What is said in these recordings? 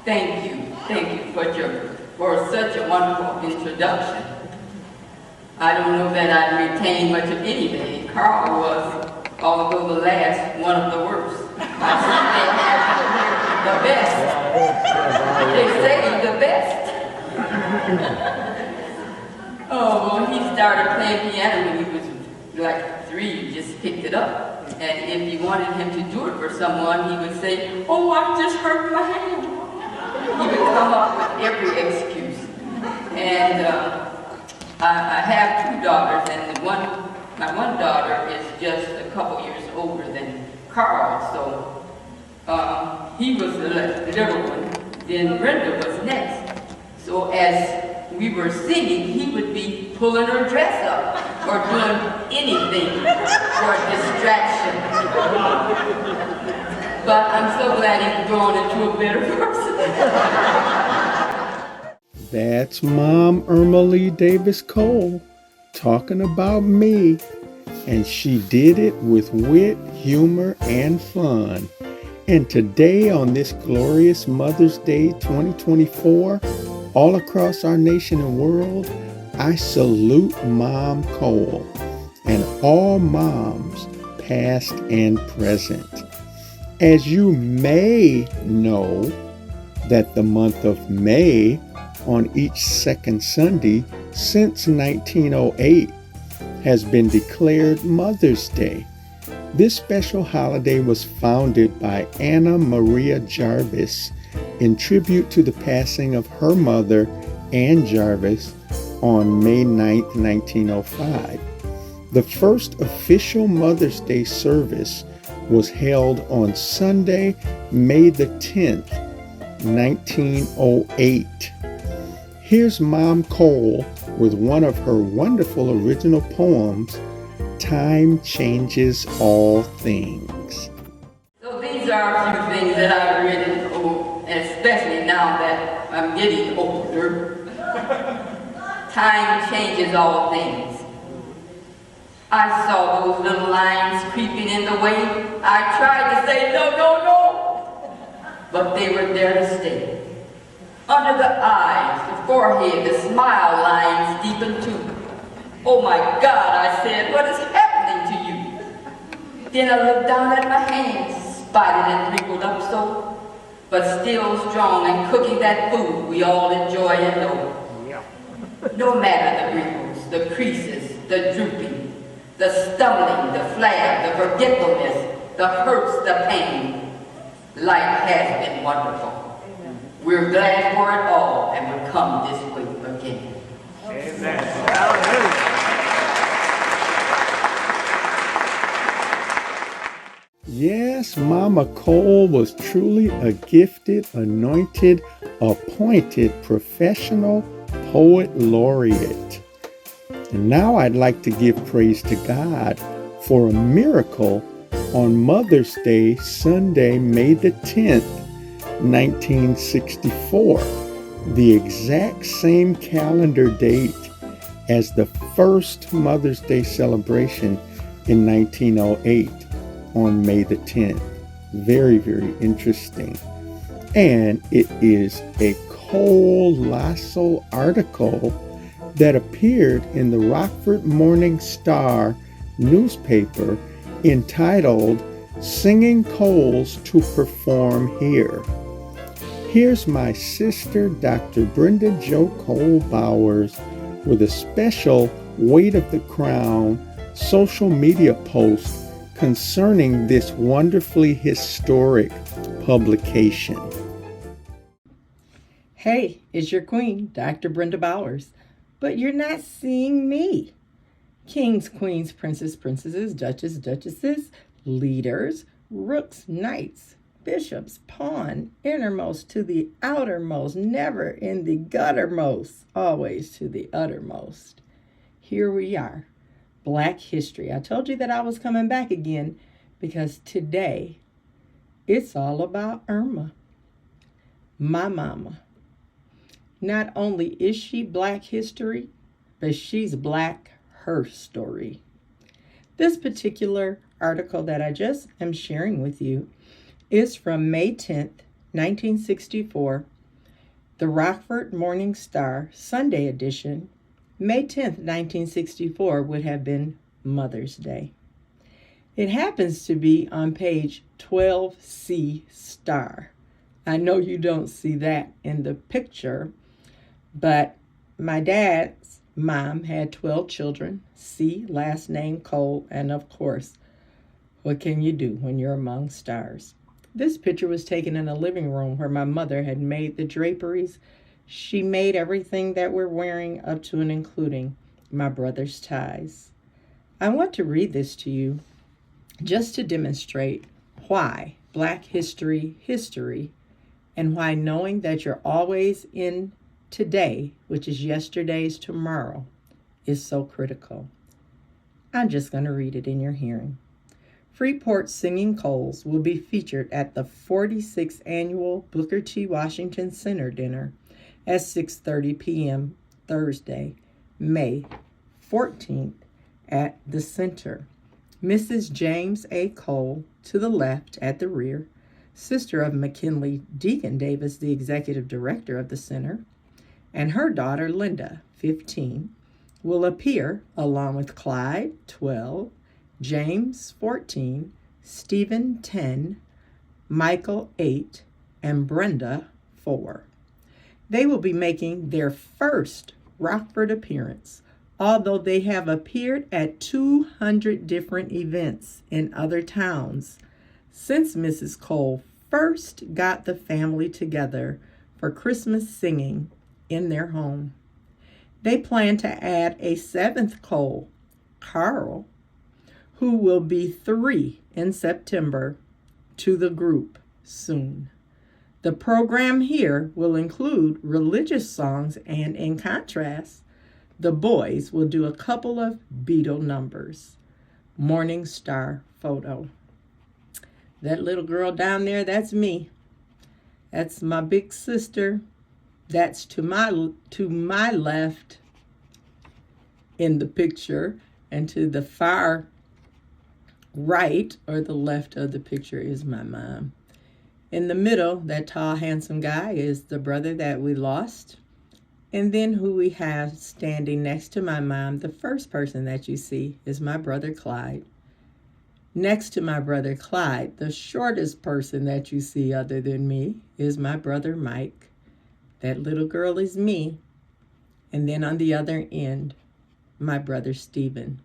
Thank you for such a wonderful introduction. I don't know that I retained much of anything. Carl was, although the last, one of the worst. I certainly had the best. They say the best. Oh, well, he started playing piano when he was like 3, he just picked it up. And if you wanted him to do it for someone, he would say, oh, I just hurt my hand. He would come up with every excuse. And I have 2 daughters, and my one daughter is just a couple years older than Carl, so he was the little one. Then Brenda was next. So as we were singing, he would be pulling her dress up or doing anything for a distraction. But I'm so glad he's grown into a better person. That's Mom Erma Lee Davis Cole talking about me. And she did it with wit, humor, and fun. And today on this glorious Mother's Day 2024, all across our nation and world, I salute Mom Cole and all moms, past and present. As you may know, that the month of May, on each second Sunday since 1908, has been declared Mother's Day. This special holiday was founded by Anna Maria Jarvis in tribute to the passing of her mother, Ann Jarvis, on May 9, 1905. The first official Mother's Day service was held on Sunday, May the 10th, 1908. Here's Mom Cole with one of her wonderful original poems, Time Changes All Things. So these are a few things that I've written, especially now that I'm getting older. Time changes all things. I saw those little lines creeping in the way. I tried to say no, no, no, but they were there to stay. Under the eyes, the forehead, the smile lines deepened too. Oh my God, I said, what is happening to you? Then I looked down at my hands, spotted and wrinkled up so, but still strong and cooking that food we all enjoy and know. No matter the wrinkles, the creases, the drooping, the stumbling, the flab, the forgetfulness, the hurts, the pain, life has been wonderful. We're glad for it all, and we'll come this way again. Amen. Hallelujah. Yes, Mama Cole was truly a gifted, anointed, appointed professional poet laureate. And now I'd like to give praise to God for a miracle on Mother's Day, Sunday, May the 10th, 1964, the exact same calendar date as the first Mother's Day celebration in 1908 on May the 10th. Very, very interesting. And it is a colossal article that appeared in the Rockford Morning Star newspaper entitled Singing Coles to Perform Here. Here's my sister, Dr. Brenda Jo Cole Bowers, with a special Weight of the Crown social media post concerning this wonderfully historic publication. Hey, it's your queen, Dr. Brenda Bowers, but you're not seeing me. Kings, queens, princes, princesses, duchesses, leaders, rooks, knights, bishops, pawn, innermost to the outermost, never in the guttermost, always to the uttermost. Here we are, Black history. I told you that I was coming back again because today it's all about Erma, my mama. Not only is she Black history, but she's Black her story. This particular article that I just am sharing with you is from May 10th, 1964, The Rockford Morning Star Sunday edition, May 10th, 1964, would have been Mother's Day. It happens to be on page 12C star. I know you don't see that in the picture, but my dad's mom had 12 children, C, last name Cole, and of course, what can you do when you're among stars? This picture was taken in a living room where my mother had made the draperies. She made everything that we're wearing up to and including my brother's ties. I want to read this to you just to demonstrate why Black history, and why knowing that you're always in today, which is yesterday's tomorrow, is so critical. I'm just going to read it in your hearing. Freeport's Singing Coles will be featured at the 46th Annual Booker T. Washington Center Dinner at 6:30 p.m. Thursday, May 14th at the Center. Mrs. James A. Cole, to the left at the rear, sister of McKinley Deacon Davis, the executive director of the center, and her daughter Linda, 15, will appear along with Clyde, 12, James, 14, Stephen, 10, Michael, 8, and Brenda, 4. They will be making their first Rockford appearance, although they have appeared at 200 different events in other towns since Mrs. Cole first got the family together for Christmas singing in their home. They plan to add a 7th Cole, Carl, who will be 3 in September, to the group soon. The program here will include religious songs, and in contrast, the boys will do a couple of Beatle numbers. Morning Star photo. That little girl down there, that's me. That's my big sister. That's to my left in the picture, and to the far right or the left of the picture is my mom. In the middle, that tall, handsome guy is the brother that we lost. And then who we have standing next to my mom, the first person that you see is my brother Clyde. Next to my brother Clyde, the shortest person that you see other than me is my brother Mike. That little girl is me. And then on the other end, my brother Stephen.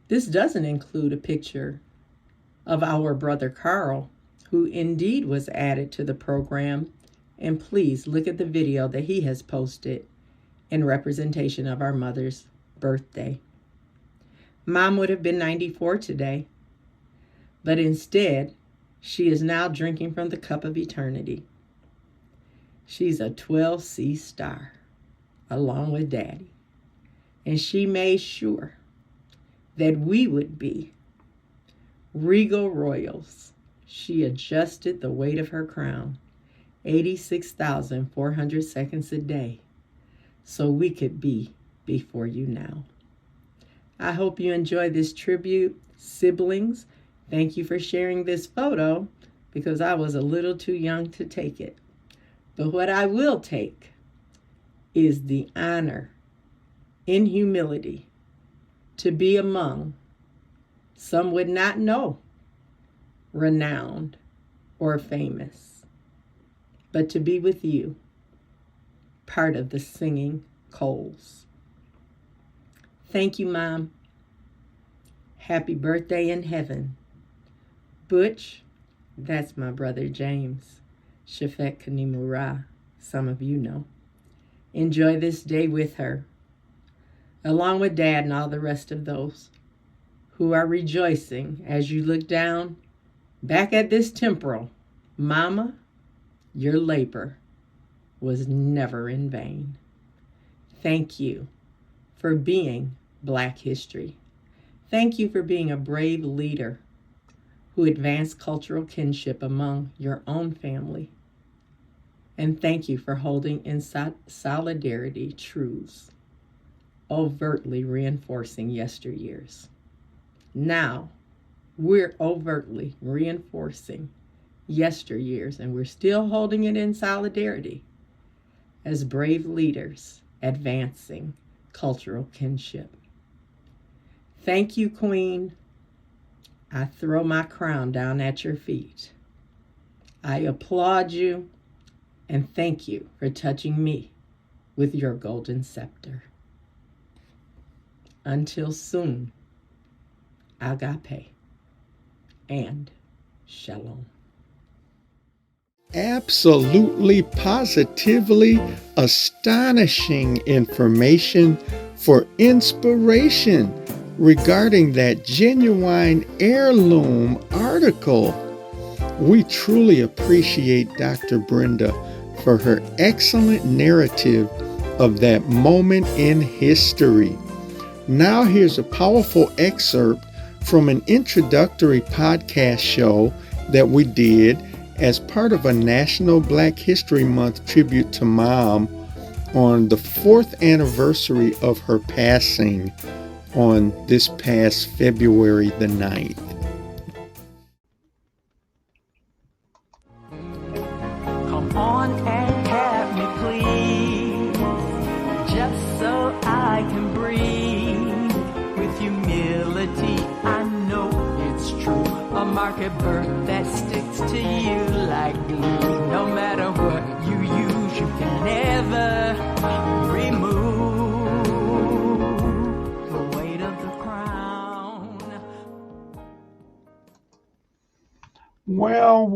This doesn't include a picture of our brother Carl, who indeed was added to the program. And please look at the video that he has posted in representation of our mother's birthday. Mom would have been 94 today, but instead, she is now drinking from the cup of eternity. She's a 12C star, along with Daddy. And she made sure that we would be regal royals. She adjusted the weight of her crown 86,400 seconds a day, so we could be before you now. I hope you enjoy this tribute. Siblings, thank you for sharing this photo, because I was a little too young to take it. But what I will take is the honor in humility to be among, some would not know, renowned or famous, but to be with you, part of the Singing Coles. Thank you, Mom. Happy birthday in heaven. Butch, that's my brother James. Shafet Kanimura, some of you know. Enjoy this day with her, along with Dad and all the rest of those who are rejoicing as you look down back at this temporal. Mama, your labor was never in vain. Thank you for being Black history. Thank you for being a brave leader who advanced cultural kinship among your own family. And thank you for holding in solidarity truths, overtly reinforcing yesteryears. Now, we're overtly reinforcing yesteryears, and we're still holding it in solidarity. as brave leaders advancing cultural kinship. Thank you, Queen. I throw my crown down at your feet. I applaud you and thank you for touching me with your golden scepter. Until soon, agape and shalom. Absolutely, positively astonishing information for inspiration regarding that genuine heirloom article. We truly appreciate Dr. Brenda for her excellent narrative of that moment in history. Now here's a powerful excerpt from an introductory podcast show that we did as part of a National Black History Month tribute to Mom on the 4th anniversary of her passing on this past February the 9th. Come on and help me, please, just so I can breathe. With humility, I know it's true. A mark of birth that sticks to you like glue. No matter what you use, you can never remove the weight of the crown. Well,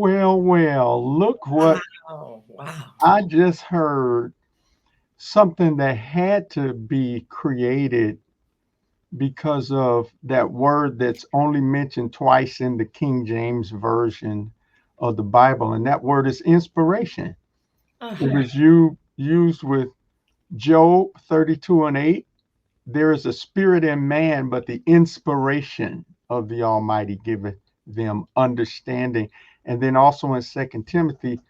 look what Oh, wow. I just heard. Something that had to be created because of that word that's only mentioned twice in the King James Version of the Bible, and that word is inspiration. It was used with Job 32:8. There is a spirit in man, but the inspiration of the Almighty giveth them understanding. And then also in 2 Timothy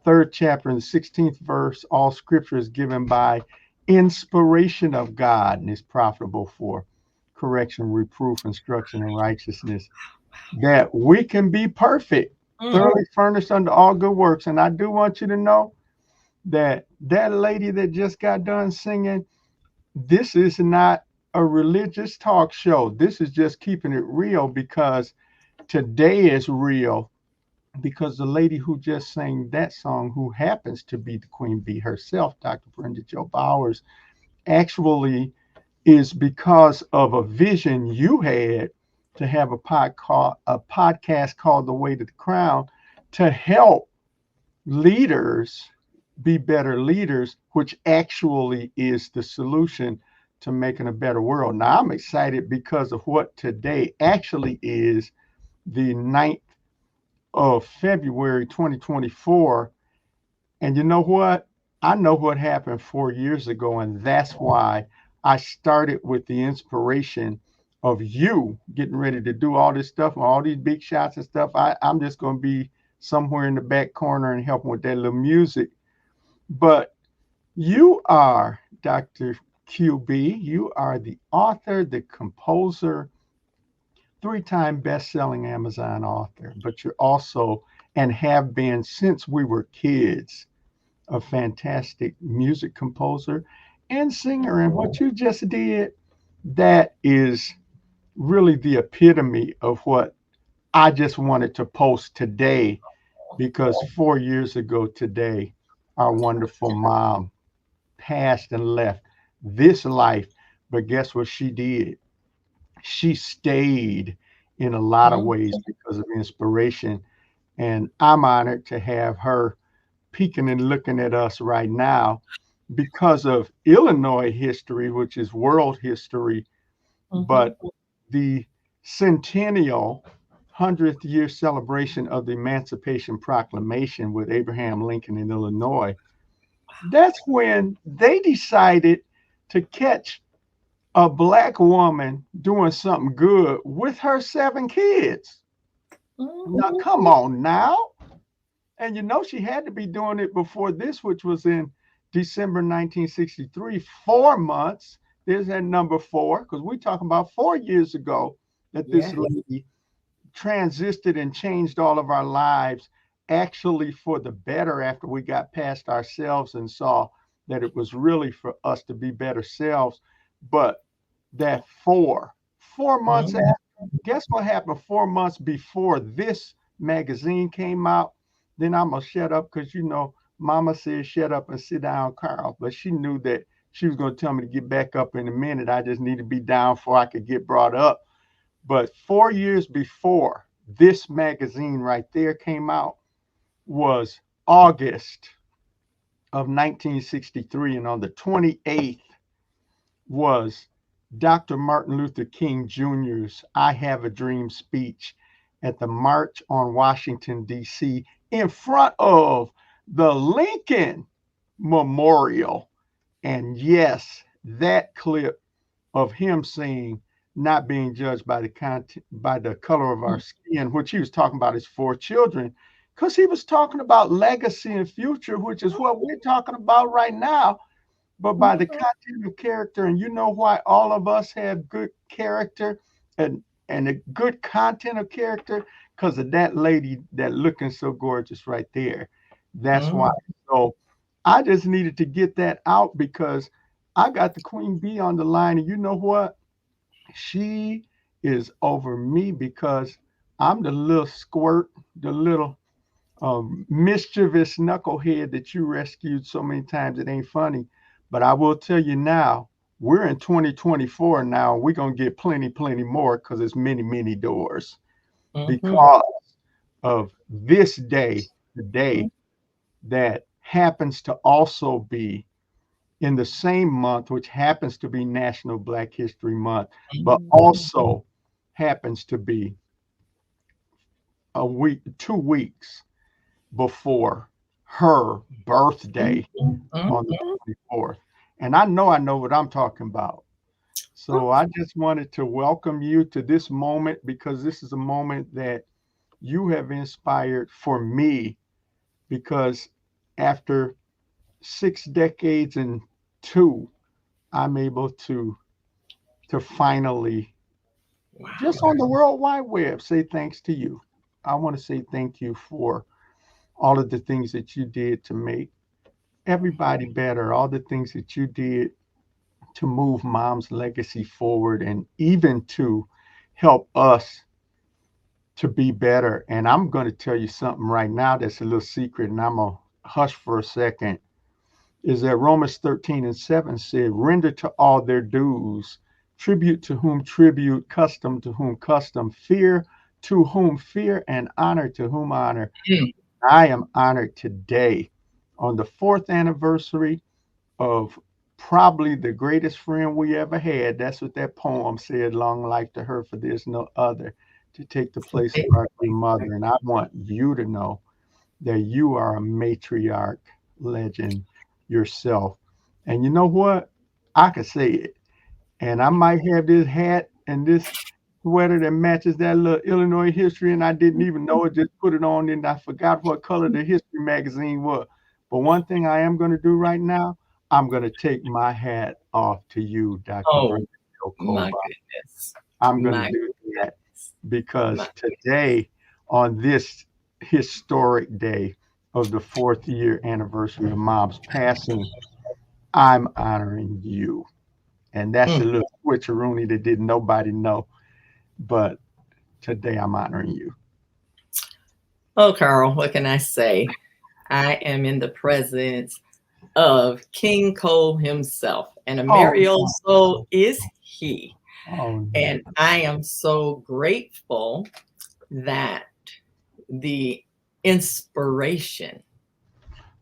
3rd chapter and the 16th verse, all scripture is given by inspiration of God and is profitable for correction, reproof, instruction, and righteousness, that we can be perfect, thoroughly furnished unto all good works. And I do want you to know that that lady that just got done singing, this is not a religious talk show. This is just keeping it real, because today is real. Because the lady who just sang that song, who happens to be the Queen Bee herself, Dr. Brenda Jo Bowers, actually is because of a vision you had to have a podcast called The Way to the Crown, to help leaders be better leaders, which actually is the solution to making a better world. Now, I'm excited because of what today actually is the 9th of February 2024. And you know what? I know what happened 4 years ago, and that's why I started with the inspiration of you getting ready to do all this stuff, all these big shots and stuff. I'm just going to be somewhere in the back corner and helping with that little music. But you are Dr. QB. You are the author, the composer, 3-time best-selling Amazon author, but you're also, and have been since we were kids, a fantastic music composer and singer. And what you just did, that is really the epitome of what I just wanted to post today, because 4 years ago today, our wonderful mom passed and left this life. But guess what she did? She stayed in a lot of ways because of inspiration. And I'm honored to have her peeking and looking at us right now because of Illinois history, which is world history, but the centennial 100th year celebration of the Emancipation Proclamation with Abraham Lincoln in Illinois. That's when they decided to catch a Black woman doing something good with her 7 kids. Now, come on now. And you know, she had to be doing it before this, which was in December 1963, 4 months. There's that number 4, because we're talking about 4 years ago that this lady transisted and changed all of our lives, actually for the better, after we got past ourselves and saw that it was really for us to be better selves. But that 4 months after, guess what happened 4 months before this magazine came out? Then I'm gonna shut up because Mama said shut up and sit down, Carl. But she knew that she was gonna tell me to get back up in a minute. I just need to be down before I could get brought up. But 4 years before this magazine right there came out was August of 1963, and on the 28th was Dr. Martin Luther King Jr.'s I Have a Dream speech at the March on Washington, D.C., in front of the Lincoln Memorial. And yes, that clip of him saying, not being judged by the content, by the color of our skin, which he was talking about his 4 children, because he was talking about legacy and future, which is what we're talking about right now, but by the content of character. And you know why all of us have good character and a good content of character? Because of that lady that looking so gorgeous right there. That's why. So I just needed to get that out because I got the Queen Bee on the line, and you know what? She is over me because I'm the little squirt, the little mischievous knucklehead that you rescued so many times. It ain't funny. But I will tell you now, we're in 2024 now. We're going to get plenty, plenty more because there's many, many doors because of this day, the day that happens to also be in the same month, which happens to be National Black History Month, but also happens to be a week, 2 weeks before her birthday on the 24th. And I know what I'm talking about. So I just wanted to welcome you to this moment because this is a moment that you have inspired for me, because after 6 decades and 2, I'm able to finally, just on the World Wide Web, say thanks to you. I want to say thank you for all of the things that you did to make everybody better, all the things that you did to move Mom's legacy forward, and even to help us to be better. And I'm going to tell you something right now that's a little secret, and I'm going to hush for a second, is that Romans 13:7 said, render to all their dues, tribute to whom tribute, custom to whom custom, fear to whom fear, and honor to whom honor. I am honored today on the 4th anniversary of probably the greatest friend we ever had. That's what that poem said, long life to her, for there's no other to take the place of our dear mother. And I want you to know that you are a matriarch legend yourself. And you know what? I could say it. And I might have this hat and this sweater that matches that little Illinois history, and I didn't even know it, just put it on and I forgot what color the history magazine was. But one thing I am going to do right now, I'm going to take my hat off to you, Dr. Brenda. My goodness. I'm going to do that because today, on this historic day of the 4th year anniversary of Mom's passing, I'm honoring you. And that's a little switcheroony that didn't nobody know. But today I'm honoring you. Oh, Carl, what can I say? I am in the presence of King Cole himself, and a merry old soul is he. And I am so grateful that the inspiration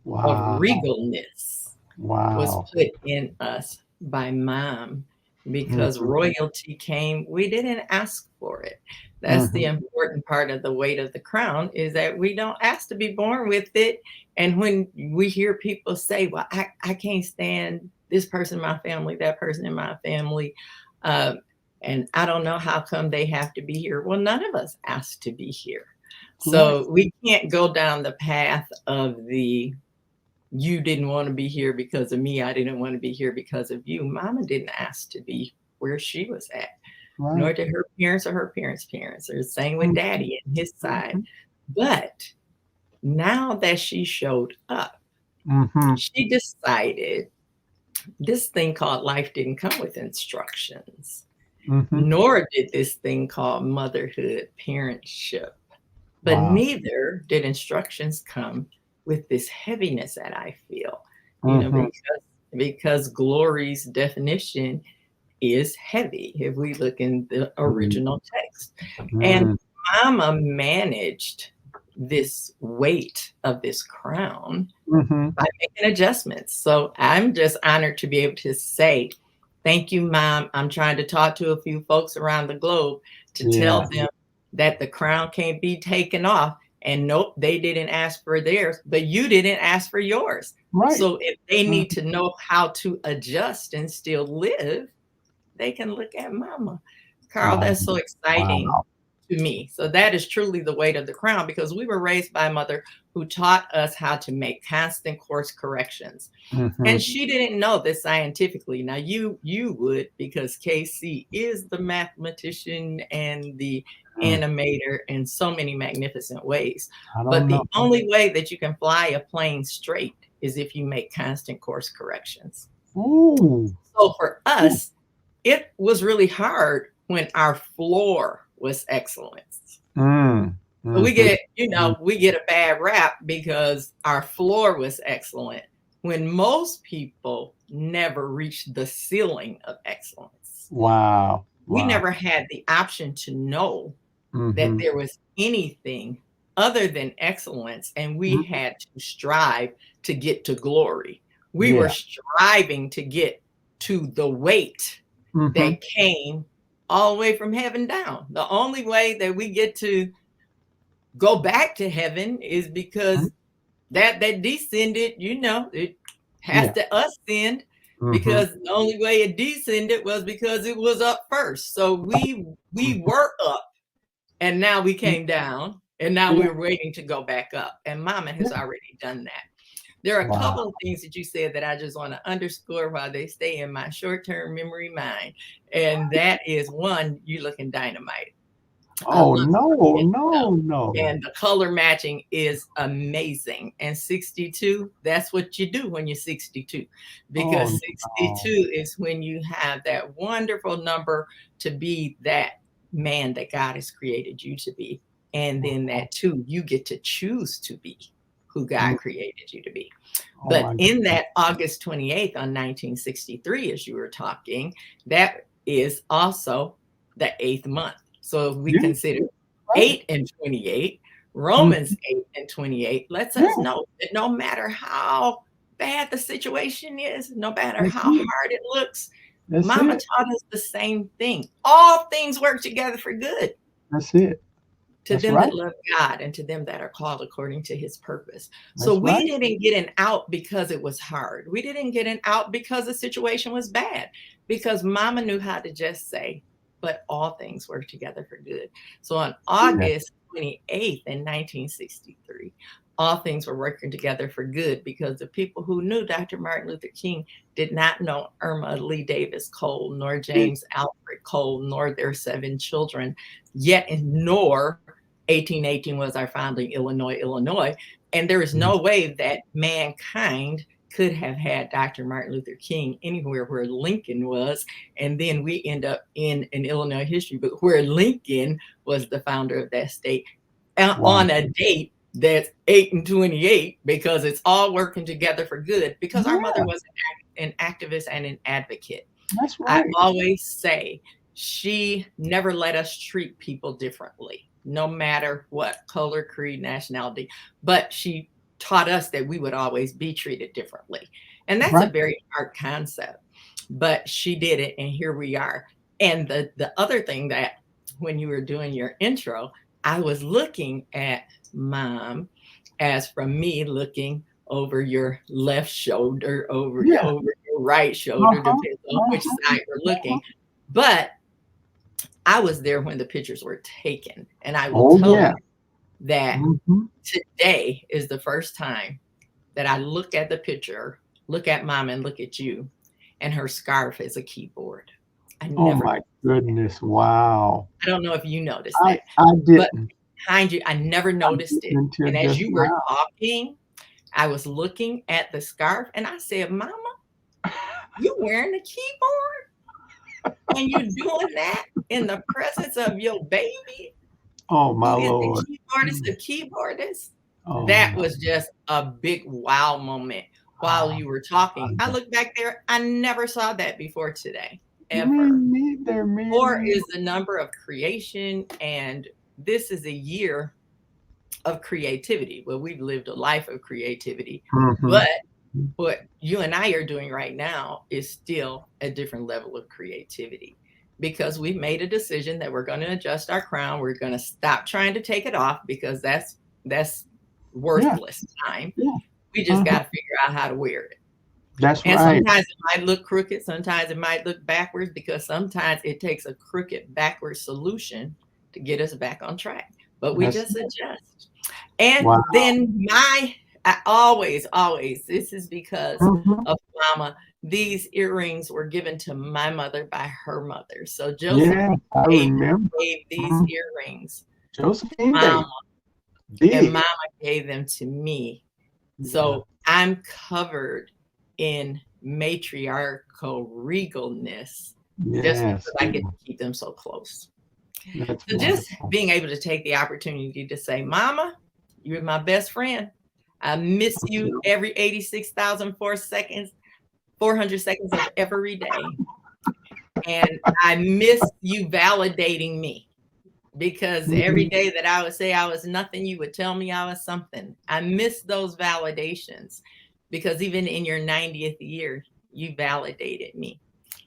of regalness was put in us by Mom, because royalty came, we didn't ask for it. That's the important part of the weight of the crown, is that we don't ask to be born with it. And when we hear people say, well, I can't stand this person in my family, that person in my family, and I don't know how come they have to be here. Well, none of us asked to be here. So we can't go down the path of the, you didn't want to be here because of me, I didn't want to be here because of you. Mama didn't ask to be where she was at, nor did her parents or her parents' parents, or the same with Daddy and his side. But now that she showed up, Mm-hmm. She decided this thing called life didn't come with instructions, Mm-hmm. nor did this thing called motherhood, parentship. But Wow. neither did instructions come with this heaviness that I feel, Mm-hmm. because glory's definition is heavy if we look in the original text. And Mm-hmm. Mama managed this weight of this crown Mm-hmm. by making adjustments. So I'm just honored to be able to say, thank you, Mom. I'm trying to talk to a few folks around the globe to Yeah. tell them that the crown can't be taken off. And nope, they didn't ask for theirs, but you didn't ask for yours. Right. So if they need to know how to adjust and still live, they can look at Mama. Carl, Wow. that's so exciting Wow. to me. So that is truly the weight of the crown, because we were raised by a mother who taught us how to make constant course corrections. Mm-hmm. And she didn't know this scientifically. Now you would, because KC is the mathematician and the animator in so many magnificent ways. I But don't the know. only way that you can fly a plane straight is if you make constant course corrections. Ooh. So for us, it was really hard when our floor was excellence. Mm. So we Mm-hmm. get a bad rap because our floor was excellent, when most people never reached the ceiling of excellence. Wow. We Wow. never had the option to know that Mm-hmm. there was anything other than excellence, and we Mm-hmm. had to strive to get to glory. We Yeah. were striving to get to the weight Mm-hmm. that came all the way from heaven down. The only way that we get to go back to heaven is because that descended, it has Yeah. to ascend, Mm-hmm. because the only way it descended was because it was up first. So we were up, and now we came down, and now Yeah. we're waiting to go back up. And Mama has already done that. There are a Wow. couple of things that you said that I just want to underscore while they stay in my short-term memory mind. And that is, one, you looking dynamite. Oh, no. And the color matching is amazing. And 62, that's what you do when you're 62. Because Oh, 62 is when you have that wonderful number to be that man that God has created you to be. And then that too, you get to choose to be who God created you to be. But in that August 28th on 1963, as you were talking, that is also the 8th month. So if we consider 8 and 28, Romans 8 and 28 lets us know that no matter how bad the situation is, no matter how hard it looks, Mama taught us the same thing. All things work together for good. That's it. To them that love God and to them that are called according to his purpose. So we didn't get an out because it was hard. We didn't get an out because the situation was bad, because Mama knew how to just say, but all things work together for good. So on August 28th in 1963, all things were working together for good, because the people who knew Dr. Martin Luther King did not know Erma Lee Davis Cole, nor James Alfred Cole, nor their 7 children, yet nor 1818 was our founding Illinois. And there is no way that mankind could have had Dr. Martin Luther King anywhere where Lincoln was. And then we end up in Illinois history, but where Lincoln was the founder of that state on a date that's 8 and 28, because it's all working together for good, because our mother was an activist and an advocate. That's right. I always say she never let us treat people differently, no matter what color, creed, nationality, but she taught us that we would always be treated differently. And that's a very hard concept, but she did it, and here we are. And the other thing, that when you were doing your intro, I was looking at Mom as from me looking over your left shoulder, over your right shoulder, depends on which side we're looking. But I was there when the pictures were taken, and I will tell you that today is the first time that I look at the picture, look at Mom, and look at you, and her scarf is a keyboard. Oh my goodness! Wow. I don't know if you noticed that. I didn't. But behind you, I never noticed it. And as you were talking, I was looking at the scarf and I said, Mama, you wearing the keyboard? And you doing that in the presence of your baby, Oh, my who is Lord. the keyboardist of keyboardists? Oh, That was just a big wow moment while you were talking. I look back there, I never saw that before today, ever. Me neither, me 4 neither. is the number of creation, and this is a year of creativity. Well, we've lived a life of creativity, but what you and I are doing right now is still a different level of creativity, because we've made a decision that we're going to adjust our crown. We're going to stop trying to take it off, because that's worthless time. Yeah. We just got to figure out how to wear it. That's And right. sometimes it might look crooked. Sometimes it might look backwards, because sometimes it takes a crooked backwards solution to get us back on track. But we just adjust. And then I always, this is because of Mama. These earrings were given to my mother by her mother. So Josephine gave these earrings. Josephine Mama. did. And Mama gave them to me. So I'm covered in matriarchal regalness, just because I get to keep them so close. So just being able to take the opportunity to say, Mama, you're my best friend. I miss you every 86,004 seconds, 400 seconds of every day. And I miss you validating me, because every day that I would say I was nothing, you would tell me I was something. I miss those validations, because even in your 90th year, you validated me.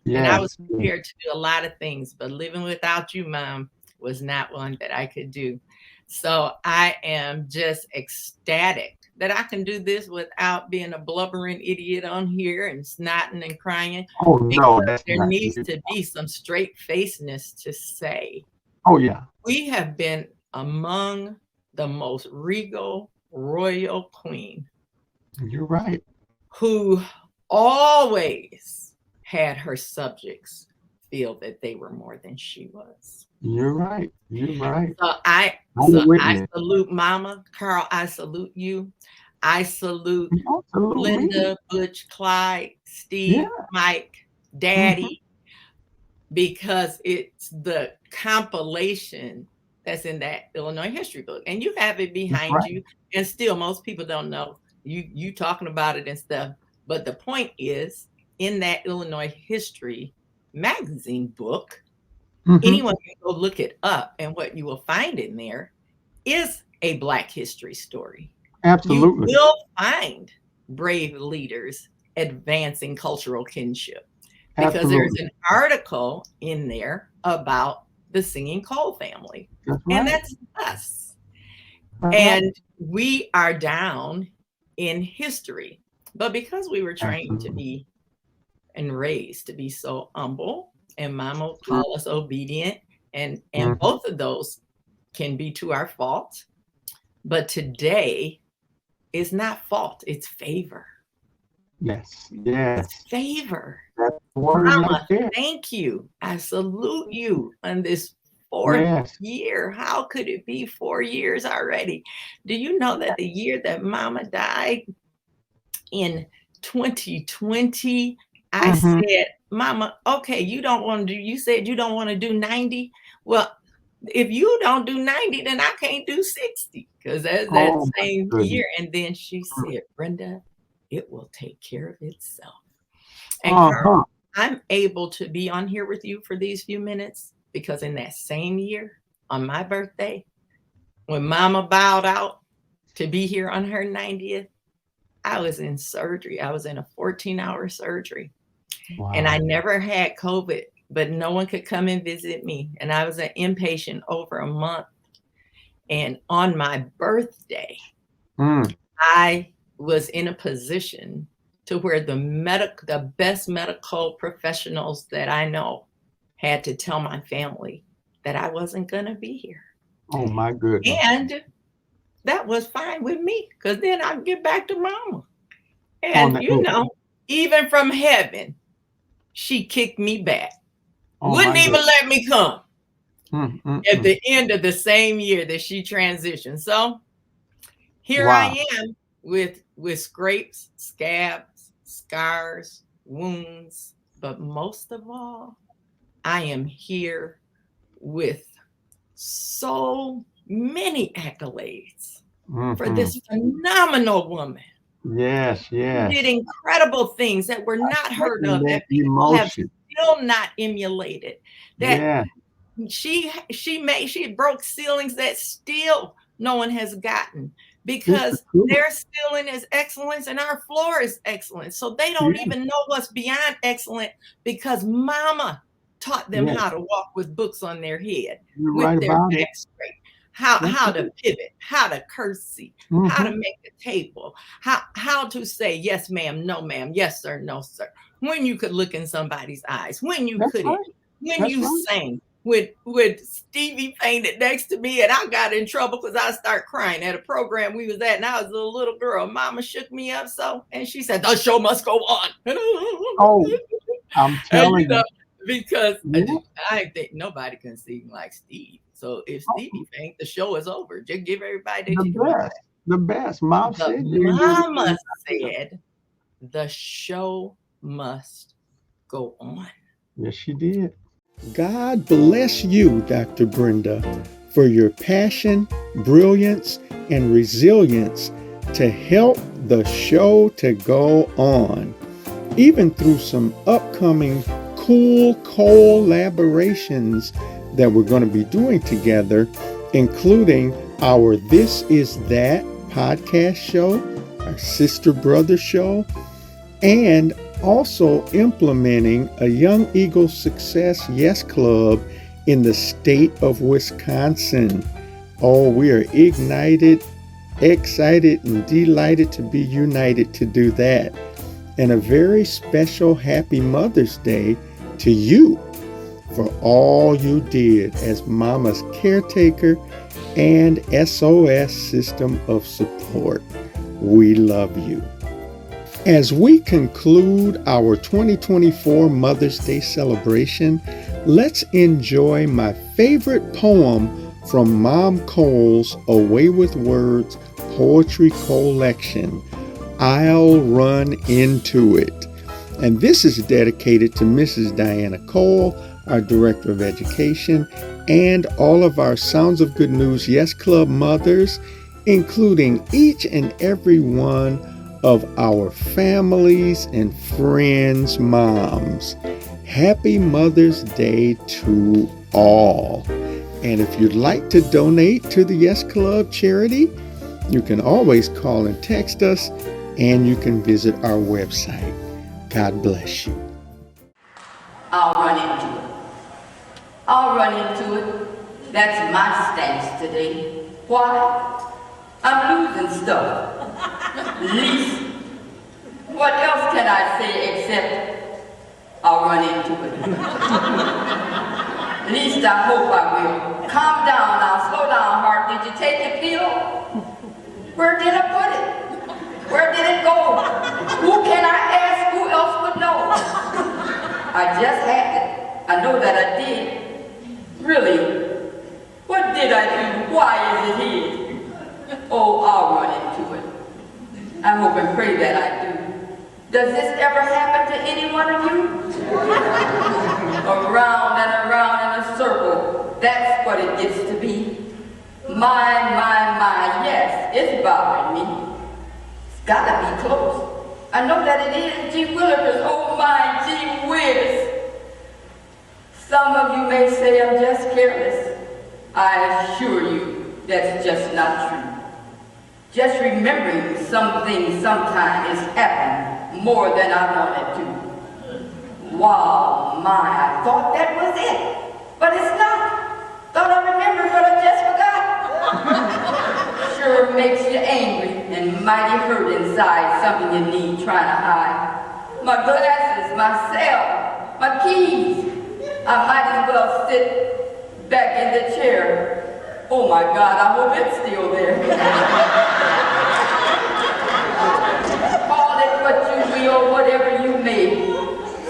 And I was prepared to do a lot of things, but living without you, Mom, was not one that I could do. So I am just ecstatic that I can do this without being a blubbering idiot on here and snotting and crying. Oh, no, there needs to be some straight facedness to say, oh, yeah, we have been among the most regal royal queen. You're right. Who always had her subjects feel that they were more than she was. You're right. You're right. So I salute Mama. Carl, I salute you. I salute Linda, Butch, Clyde, Steve, Mike, Daddy, because it's the compilation that's in that Illinois history book. And you have it behind you. And still, most people don't know you talking about it and stuff. But the point is, in that Illinois history magazine book, anyone can go look it up, and what you will find in there is a Black history story. Absolutely. You will find brave leaders advancing cultural kinship, because there's an article in there about the Singing Cole family. And that's us. And we are down in history. But because we were trained to be and raised to be so humble, and Mama will call us obedient, and both of those can be to our fault. But today is not fault, it's favor. Yes. Yes. It's favor. Mama, thank you. I salute you on this 4th year. How could it be 4 years already? Do you know that the year that Mama died in 2020, I said, Mama, okay, you said you don't want to do 90. Well, if you don't do 90, then I can't do 60, because that's that same year. And then she said, Brenda, it will take care of itself. And Carl, I'm able to be on here with you for these few minutes because in that same year, on my birthday, when Mama bowed out to be here on her 90th, I was in surgery. I was in a 14-hour surgery. Wow. And I never had COVID, but no one could come and visit me. And I was an inpatient over a month. And on my birthday, I was in a position to where the best medical professionals that I know had to tell my family that I wasn't going to be here. Oh, my goodness. And that was fine with me, because then I'd get back to Mama. And, even from heaven, she kicked me back. Wouldn't even let me come at the end of the same year that she transitioned. So here I am with scrapes, scabs, scars, wounds, but most of all, I am here with so many accolades for this phenomenal woman. Yes, yes. She did incredible things that were not heard of, that people have still not emulated. That she broke ceilings that still no one has gotten, because their ceiling is excellence and our floor is excellence. So they don't even know what's beyond excellent, because Mama taught them how to walk with books on their head, with their back straight, how to pivot, how to curtsy, how to make a table, how to say yes ma'am, no ma'am, yes sir, no sir, when you could look in somebody's eyes, when you couldn't, when you sang. With Stevie fainted next to me, and I got in trouble because I started crying at a program we was at, and I was a little girl. Mama shook me up and she said, "The show must go on." Oh, I'm telling you. Because I think nobody can sing like Steve. So if Stevie faint, the show is over. Just give everybody the best. Mom said, Mama said, the show must go on. Yes, she did. God bless you, Dr. Brenda, for your passion, brilliance, and resilience to help the show to go on, even through some upcoming cool collaborations that we're going to be doing together, including our This Is That podcast show, our Sister Brother show, and also implementing a Young Eagle Success Yes Club in the state of Wisconsin. Oh, we are ignited, excited, and delighted to be united to do that. And a very special Happy Mother's Day to you for all you did as Mama's caretaker and SOS system of support. We love you. As we conclude our 2024 Mother's Day celebration, let's enjoy my favorite poem from Mom Cole's Away with Words poetry collection, I'll Run Into It. And this is dedicated to Mrs. Diana Cole, our Director of Education, and all of our Sounds of Good News Yes Club mothers, including each and every one of our families and friends' moms. Happy Mother's Day to all. And if you'd like to donate to the Yes Club charity, you can always call and text us, and you can visit our website. God bless you. I'll run into it. I'll run into it. That's my stance today. Why? I'm losing stuff. Least. What else can I say except I'll run into it? Least I hope I will. Calm down now. Slow down, heart. Did you take your pill? Where did I put it? Where did it go? Who can I ask? Who else would know? I just had it. I know that I did. Really? What did I do? Why is it here? Oh, I'll run into it. I hope and pray that I do. Does this ever happen to any one of you? Around and around in a circle. That's what it gets to be. My, yes, it's bothering me. It's gotta be close. I know that it is. Gee willikers, oh my, gee whiz. Some of you may say I'm just careless. I assure you that's just not true. Just remembering some things sometimes happen more than I wanted to. Wow, my, I thought that was it. But it's not. Thought I remembered, but I just forgot. Sure makes you angry and mighty hurt inside, something you need trying to hide. My glasses, my cell, my keys. I might as well sit back in the chair. Oh my God, I hope it's still there. Call it what you will, whatever you may.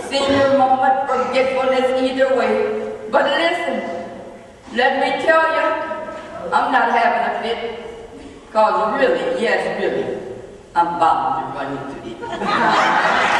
Senior moment, forgetfulness either way. But listen, let me tell you, I'm not having a fit. Cause really, yes really, I'm bound to run into it.